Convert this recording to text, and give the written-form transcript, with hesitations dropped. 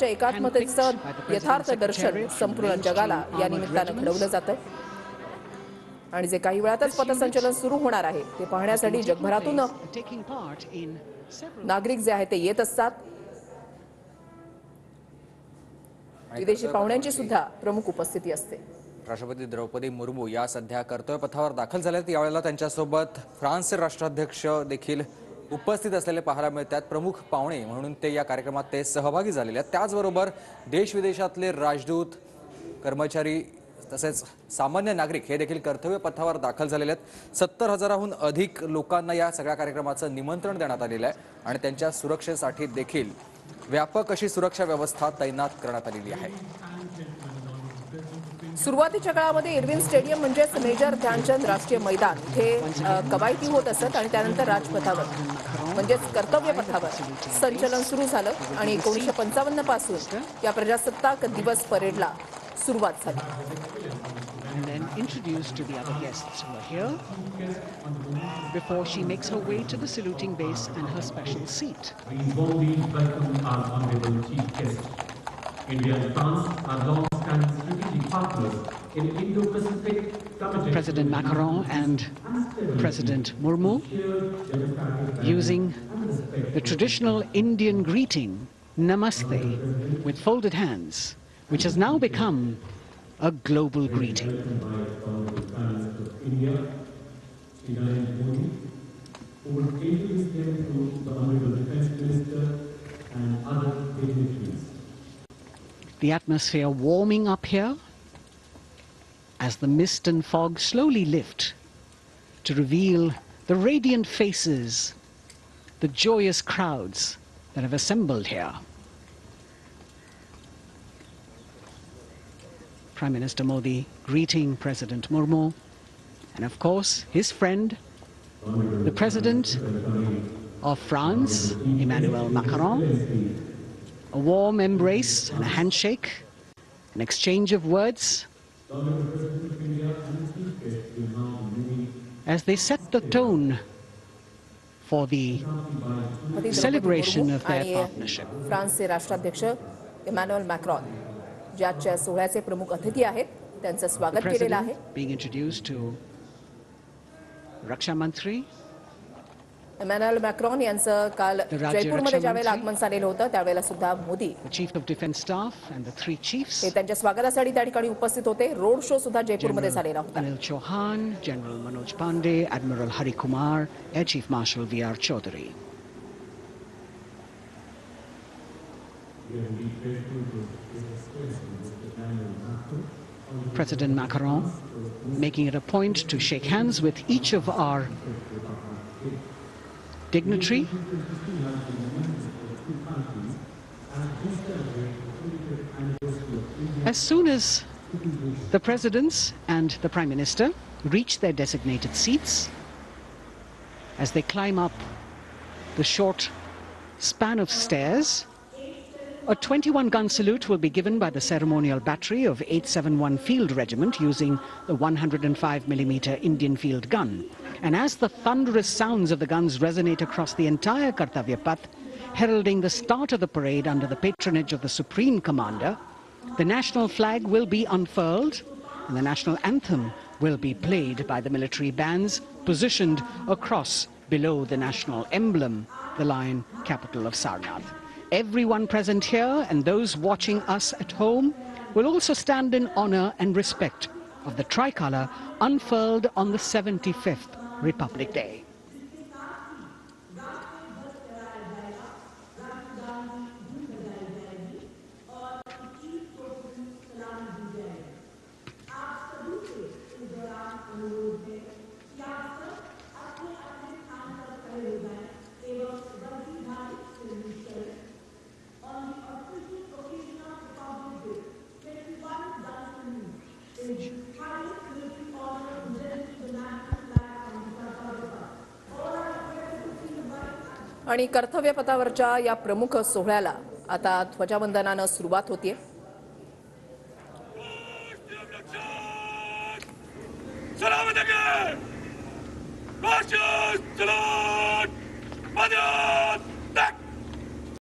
एकात्मतेचं यथार्थ दर्शन संपूर्ण जगाला या निमित्तानं घडवलं जातं आणि जे काही वेळातच पथसंचलन सुरू होणार आहे ते पाहण्यासाठी जगभरातून नागरिक जे आहेत ते येत असतात. विदेशी पाहुण्यांची सुद्धा प्रमुख उपस्थिती असते. राष्ट्रपती द्रौपदी मुर्मू या सध्या कर्तव्य पथावर दाखल झाल्यात. यावेळेला त्यांच्यासोबत फ्रान्सचे राष्ट्राध्यक्ष देखील उपस्थित असलेले पाहायला मिळतात. प्रमुख पाहुणे म्हणून ते या कार्यक्रमात ते सहभागी झालेले आहेत. त्याचबरोबर देश विदेशातले राजदूत, कर्मचारी तसेच सामान्य नागरिक हे देखील कर्तव्य पथावर दाखल झालेले आहेत. 70,000हून अधिक लोकांना या सगळ्या कार्यक्रमाचं निमंत्रण देण्यात आलेलं आहे आणि त्यांच्या सुरक्षेसाठी देखील व्यापक अशी सुरक्षा व्यवस्था तैनात करण्यात आलेली आहे. सुरुवातीच्या काळामध्ये इरविन स्टेडियम म्हणजेच मेजर ध्यानचंद राष्ट्रीय मैदान हे कवायती होत असत आणि त्यानंतर राजपथावर म्हणजेच कर्तव्य पथावर संचलन सुरू झालं आणि 1955 पासून या प्रजासत्ताक दिवस परेडला सुरुवात झाली. And then introduced to the other guests who are here before she makes her way to the saluting base and her special seat. We warmly welcome our honorable chief guest. India and France are long-standing strategic partners in Indo-Pacific. President Macron and President Murmu using the traditional Indian greeting, Namaste, with folded hands, which has now become a global greeting. The atmosphere warming up here as the mist and fog slowly lift to reveal the radiant faces, the joyous crowds that have assembled here. Prime Minister Modi greeting President Murmu and of course his friend, the President of France, Emmanuel Macron. A warm embrace and a handshake, an exchange of words as they set the tone for the celebration of their partnership. फ्रान्सचे राष्ट्राध्यक्ष Emanuel Macron ज्याच्या सोहळ्याचे प्रमुख अतिथी आहेत त्यांचं स्वागत केलेलं आहे. Being introduced to Raksha Mantri. Emanuel Macron यांचं काल जयपूरमध्ये ज्यावेळेला आगमन झालेलं होतं त्यावेळेला सुद्धा Modi Chief of Defence Staff and the three chiefs. हे त्यांच्या स्वागतासाठी त्या ठिकाणी उपस्थित होते. रोड शो सुद्धा जयपूरमध्ये झालेला होता. Anil Chauhan, General Manoj Pandey, Admiral Hari Kumar, Air Chief Marshal V.R. Chaudhary. President Macron making it a point to shake hands with each of our dignitary. As soon as the presidents and the Prime Minister reach their designated seats, as they climb up the short span of stairs, a 21-gun salute will be given by the ceremonial battery of 871 Field Regiment using the 105mm Indian field gun. And as the thunderous sounds of the guns resonate across the entire Kartavya Path, heralding the start of the parade under the patronage of the Supreme Commander, the national flag will be unfurled and the national anthem will be played by the military bands positioned across below the national emblem, the lion capital of Sarnath. Everyone present here and those watching us at home will also stand in honor and respect of the tricolour unfurled on the 75th Republic Day. आणि कर्तव्य पथावरच्या या प्रमुख सोहळ्याला आता ध्वजवंदनानं सुरुवात होतीये. सलाम